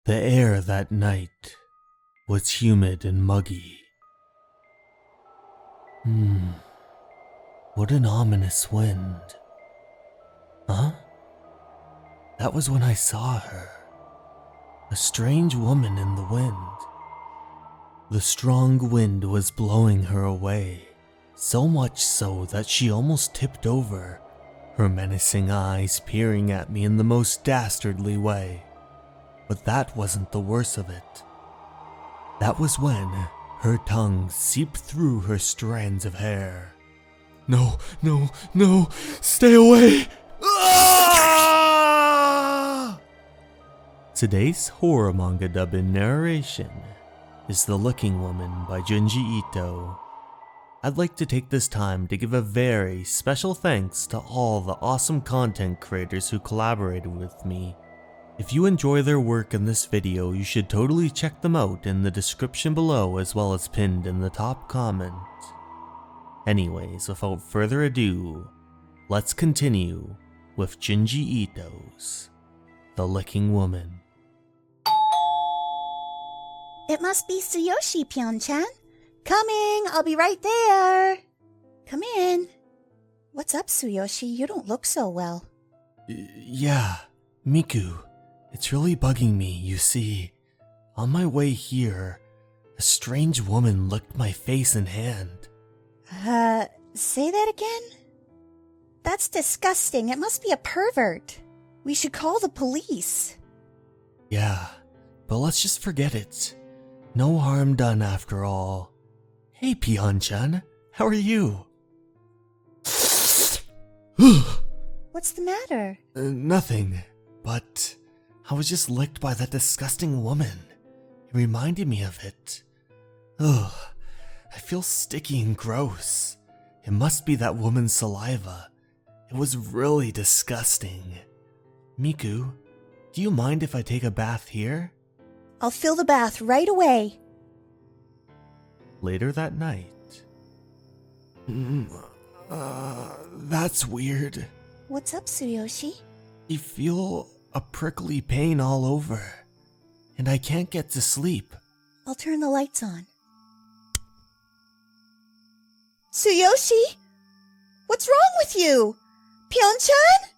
The air that night was humid and muggy. What an ominous wind. Huh? That was when I saw her. A strange woman in the wind. The strong wind was blowing her away, so much so that she almost tipped over, her menacing eyes peering at me in the most dastardly way. But that wasn't the worst of it. That was when her tongue seeped through her strands of hair. No, no, no, stay away! Ah! Today's horror manga dub in narration is The Looking Woman by Junji Ito. I'd like to take this time to give a very special thanks to all the awesome content creators who collaborated with me. If you enjoy their work in this video, you should totally check them out in the description below as well as pinned in the top comment. Anyways, without further ado, let's continue with Junji Ito's The Looking Woman. It must be Tsuyoshi, Pyeon-chan. Coming, I'll be right there. Come in. What's up, Tsuyoshi? You don't look so well. Yeah, Miku. It's really bugging me, you see. On my way here, a strange woman licked my face and hand. Say that again? That's disgusting. It must be a pervert. We should call the police. Yeah, but let's just forget it. No harm done after all. Hey, Pyeon-chan, how are you? What's the matter? Nothing, but I was just licked by that disgusting woman. It reminded me of it. Ugh, I feel sticky and gross. It must be that woman's saliva. It was really disgusting. Miku, do you mind if I take a bath here? I'll fill the bath right away. Later that night. That's weird. What's up, Tsuyoshi? I feel a prickly pain all over, and I can't get to sleep. I'll turn the lights on. Tsuyoshi? What's wrong with you? Pyeon-chan?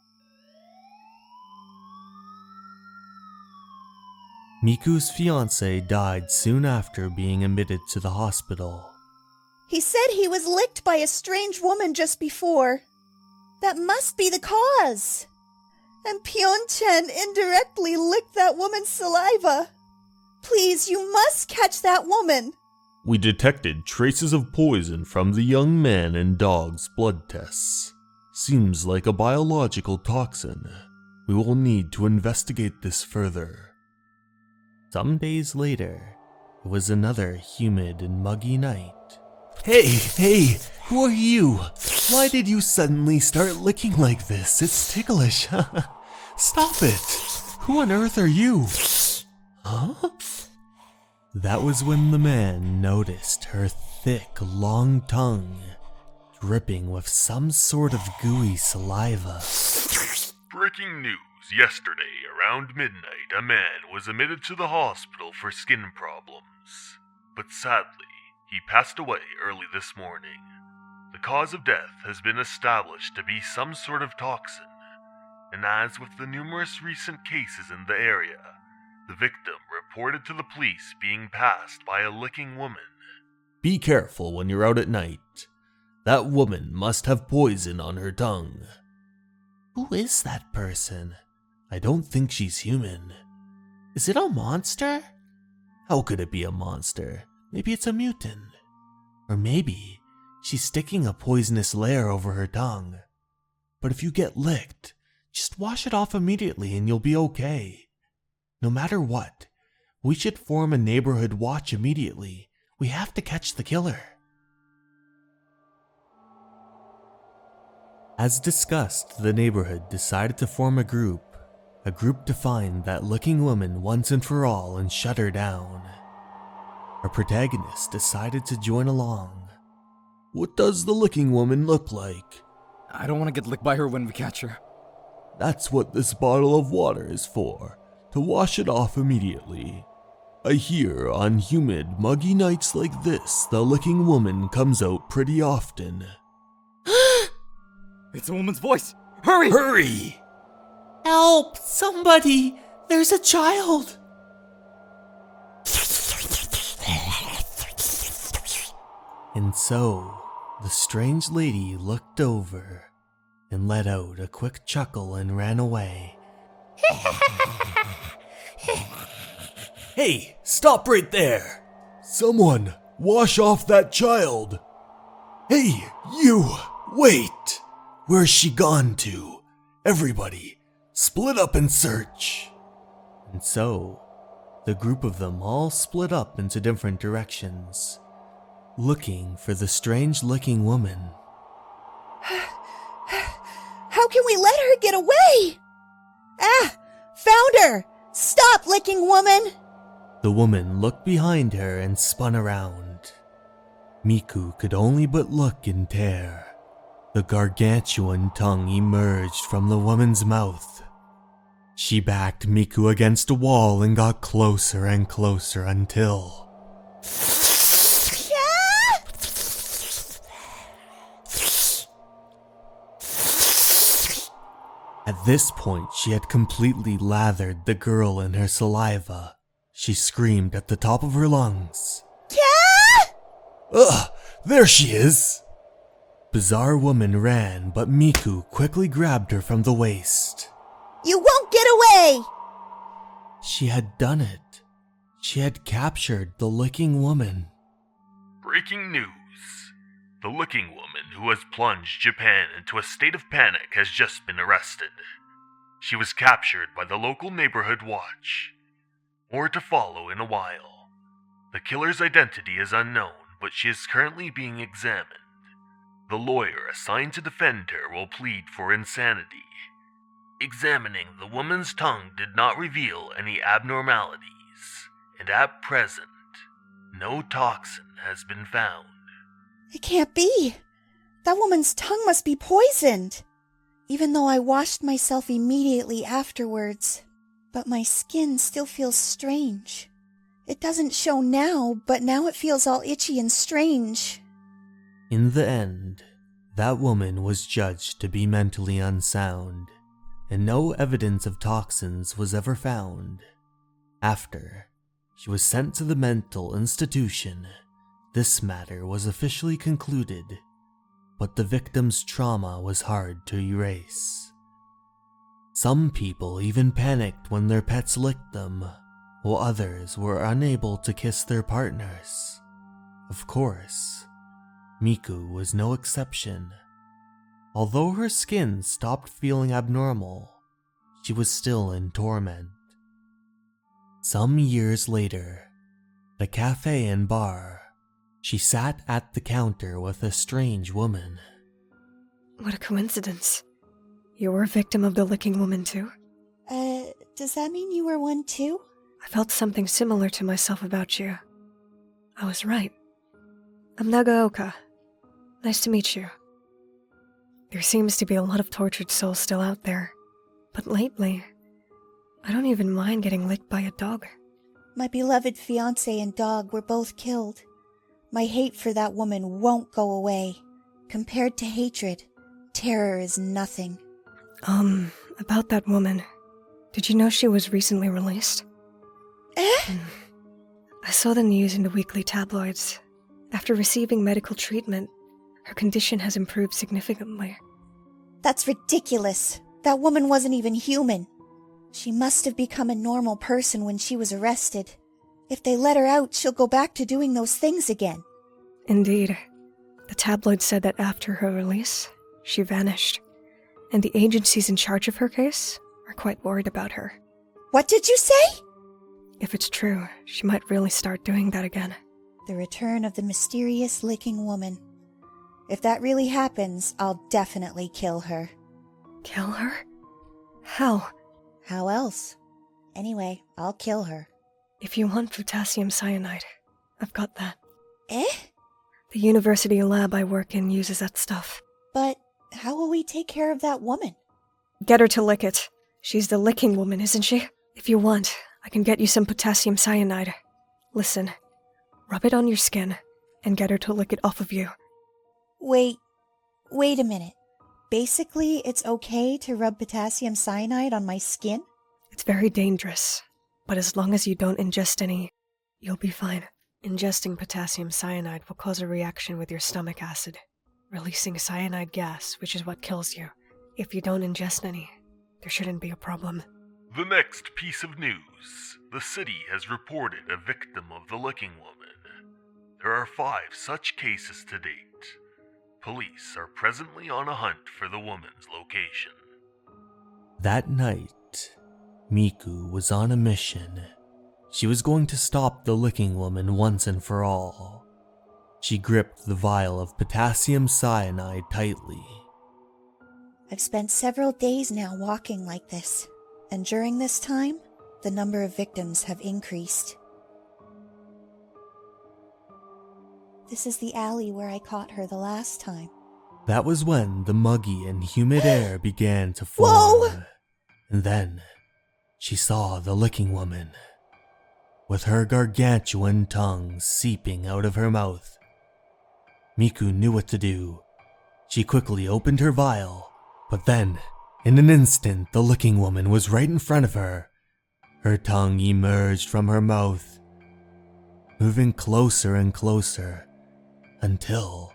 Miku's fiance died soon after being admitted to the hospital. He said he was licked by a strange woman just before. That must be the cause. And Pyeon-chan indirectly licked that woman's saliva. Please, you must catch that woman. We detected traces of poison from the young man and dog's blood tests. Seems like a biological toxin. We will need to investigate this further. Some days later, it was another humid and muggy night. Hey, who are you? Why did you suddenly start licking like this? It's ticklish. Stop it. Who on earth are you? Huh? That was when the man noticed her thick, long tongue dripping with some sort of gooey saliva. Breaking news. Yesterday, around midnight, a man was admitted to the hospital for skin problems. But sadly, he passed away early this morning. The cause of death has been established to be some sort of toxin. And as with the numerous recent cases in the area, the victim reported to the police being passed by a licking woman. Be careful when you're out at night. That woman must have poison on her tongue. Who is that person? I don't think she's human. Is it a monster? How could it be a monster? Maybe it's a mutant. Or maybe she's sticking a poisonous layer over her tongue. But if you get licked, just wash it off immediately and you'll be okay. No matter what, we should form a neighborhood watch immediately. We have to catch the killer. As discussed, the neighborhood decided to form a group to find that looking woman once and for all and shut her down. Our protagonist decided to join along. What does the looking woman look like? I don't want to get licked by her when we catch her. That's what this bottle of water is for, to wash it off immediately. I hear on humid, muggy nights like this, the licking woman comes out pretty often. It's a woman's voice! Hurry! Hurry! Help! Somebody! There's a child! And so, the strange lady looked over and let out a quick chuckle and ran away. Hey, stop right there! Someone, wash off that child! Hey, you, wait! Where's she gone to? Everybody, split up and search! And so, the group of them all split up into different directions, looking for the strange-looking woman. How can we let her get away? Ah! Found her! Stop, licking woman! The woman looked behind her and spun around. Miku could only but look in terror. The gargantuan tongue emerged from the woman's mouth. She backed Miku against a wall and got closer and closer until... At this point, she had completely lathered the girl in her saliva. She screamed at the top of her lungs. Ugh! There she is! Bizarre woman ran, but Miku quickly grabbed her from the waist. You won't get away! She had done it. She had captured the licking woman. Breaking news. The licking woman who has plunged Japan into a state of panic has just been arrested. She was captured by the local neighborhood watch. More to follow in a while. The killer's identity is unknown, but she is currently being examined. The lawyer assigned to defend her will plead for insanity. Examining the woman's tongue did not reveal any abnormalities, and at present, no toxin has been found. It can't be. That woman's tongue must be poisoned. Even though I washed myself immediately afterwards. But my skin still feels strange. It doesn't show now, but now it feels all itchy and strange. In the end, that woman was judged to be mentally unsound, and no evidence of toxins was ever found. After, she was sent to the mental institution. This matter was officially concluded, but the victim's trauma was hard to erase. Some people even panicked when their pets licked them, while others were unable to kiss their partners. Of course, Miku was no exception. Although her skin stopped feeling abnormal, she was still in torment. Some years later, the cafe and bar, she sat at the counter with a strange woman. What a coincidence. You were a victim of the licking woman too? Does that mean you were one too? I felt something similar to myself about you. I was right. I'm Nagaoka. Nice to meet you. There seems to be a lot of tortured souls still out there. But lately, I don't even mind getting licked by a dog. My beloved fiancé and dog were both killed. My hate for that woman won't go away. Compared to hatred, terror is nothing. About that woman. Did you know she was recently released? I saw the news in the weekly tabloids. After receiving medical treatment, her condition has improved significantly. That's ridiculous. That woman wasn't even human. She must have become a normal person when she was arrested. If they let her out, she'll go back to doing those things again. Indeed. The tabloids said that after her release, she vanished. And the agencies in charge of her case are quite worried about her. What did you say? If it's true, she might really start doing that again. The return of the mysterious licking woman. If that really happens, I'll definitely kill her. Kill her? How? How else? Anyway, I'll kill her. If you want potassium cyanide, I've got that. Eh? The university lab I work in uses that stuff. But how will we take care of that woman? Get her to lick it. She's the licking woman, isn't she? If you want, I can get you some potassium cyanide. Listen, rub it on your skin and get her to lick it off of you. Wait a minute. Basically, it's okay to rub potassium cyanide on my skin? It's very dangerous, but as long as you don't ingest any, you'll be fine. Ingesting potassium cyanide will cause a reaction with your stomach acid, releasing cyanide gas, which is what kills you. If you don't ingest any, there shouldn't be a problem. The next piece of news. The city has reported a victim of the licking woman. There are 5 such cases to date. Police are presently on a hunt for the woman's location. That night, Miku was on a mission. She was going to stop the licking woman once and for all. She gripped the vial of potassium cyanide tightly. I've spent several days now walking like this, and during this time, the number of victims have increased. This is the alley where I caught her the last time. That was when the muggy and humid air began to form. Whoa! And then she saw the licking woman, with her gargantuan tongue seeping out of her mouth. Miku knew what to do. She quickly opened her vial, but then, in an instant, the licking woman was right in front of her. Her tongue emerged from her mouth, moving closer and closer, until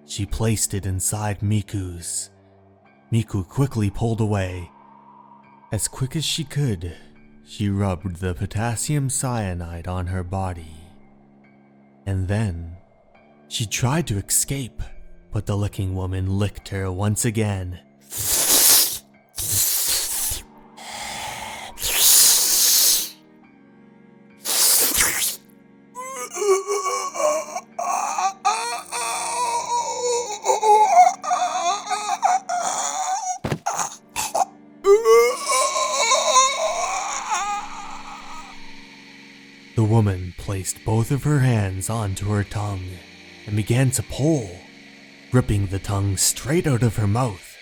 she placed it inside Miku's. Miku quickly pulled away. As quick as she could, she rubbed the potassium cyanide on her body. And then, she tried to escape, but the licking woman licked her once again. The woman placed both of her hands onto her tongue and began to pull, ripping the tongue straight out of her mouth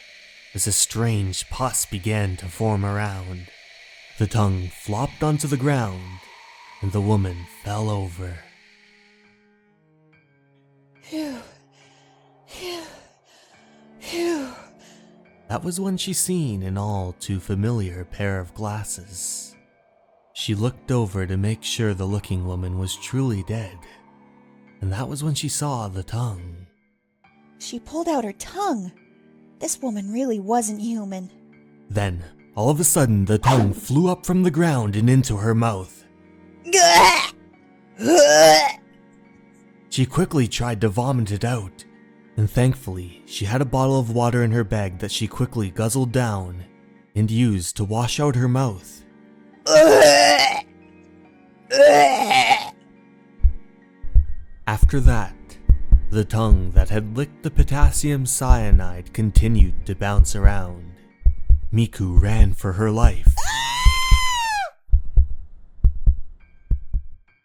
as a strange pus began to form around. The tongue flopped onto the ground and the woman fell over. Phew. Phew. Phew. That was when she seen an all too familiar pair of glasses. She looked over to make sure the looking woman was truly dead, and that was when she saw the tongue. She pulled out her tongue. This woman really wasn't human. Then, all of a sudden, the tongue flew up from the ground and into her mouth. She quickly tried to vomit it out, and thankfully, she had a bottle of water in her bag that she quickly guzzled down and used to wash out her mouth. After that, the tongue that had licked the potassium cyanide continued to bounce around. Miku ran for her life.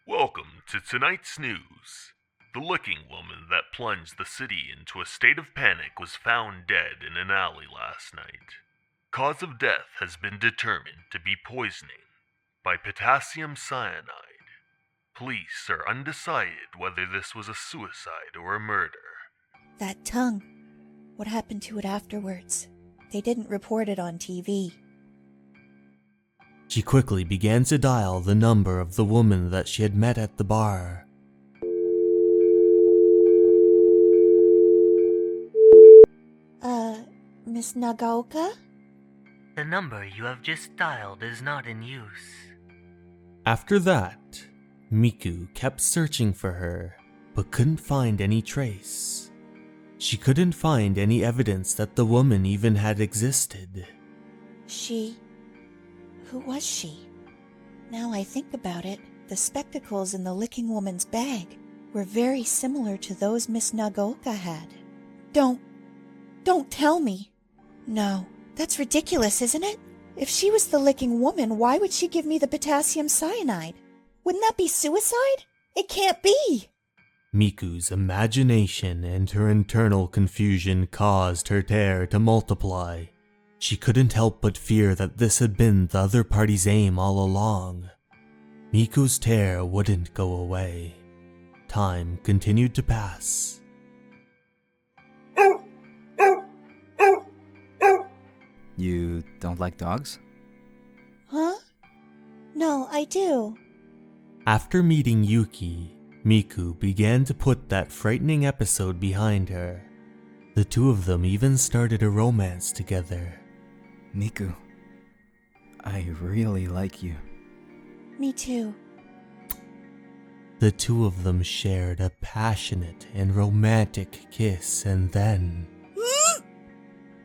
Welcome to tonight's news. The licking woman that plunged the city into a state of panic was found dead in an alley last night. Cause of death has been determined to be poisoning by potassium cyanide. Police are undecided whether this was a suicide or a murder. That tongue. What happened to it afterwards? They didn't report it on TV. She quickly began to dial the number of the woman that she had met at the bar. Miss Nagaoka? The number you have just dialed is not in use. After that, Miku kept searching for her, but couldn't find any trace. She couldn't find any evidence that the woman even had existed. Who was she? Now I think about it, the spectacles in the licking woman's bag were very similar to those Miss Nagaoka had. Don't tell me. No, that's ridiculous, isn't it? If she was the licking woman, why would she give me the potassium cyanide? Wouldn't that be suicide? It can't be! Miku's imagination and her internal confusion caused her terror to multiply. She couldn't help but fear that this had been the other party's aim all along. Miku's terror wouldn't go away. Time continued to pass. You don't like dogs? Huh? No, I do. After meeting Yuki, Miku began to put that frightening episode behind her. The two of them even started a romance together. Miku, I really like you. Me too. The two of them shared a passionate and romantic kiss, and then...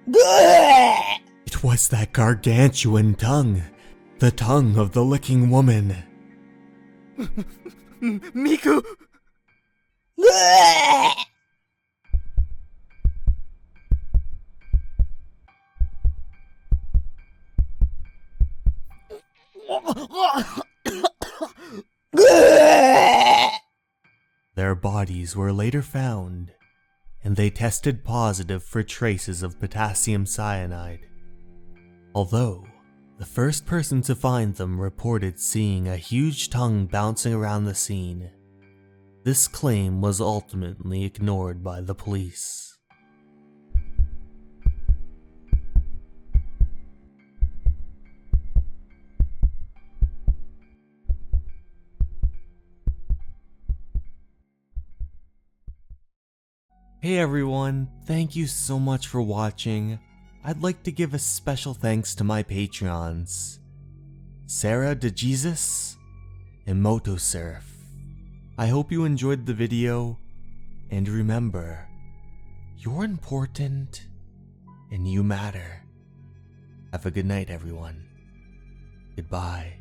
It was that gargantuan tongue, the tongue of the licking woman. Miku! Their bodies were later found, and they tested positive for traces of potassium cyanide. Although, the first person to find them reported seeing a huge tongue bouncing around the scene. This claim was ultimately ignored by the police. Hey everyone, thank you so much for watching. I'd like to give a special thanks to my Patreons, Sarah DeJesus and Motosurf. I hope you enjoyed the video, and remember, you're important and you matter. Have a good night everyone. Goodbye.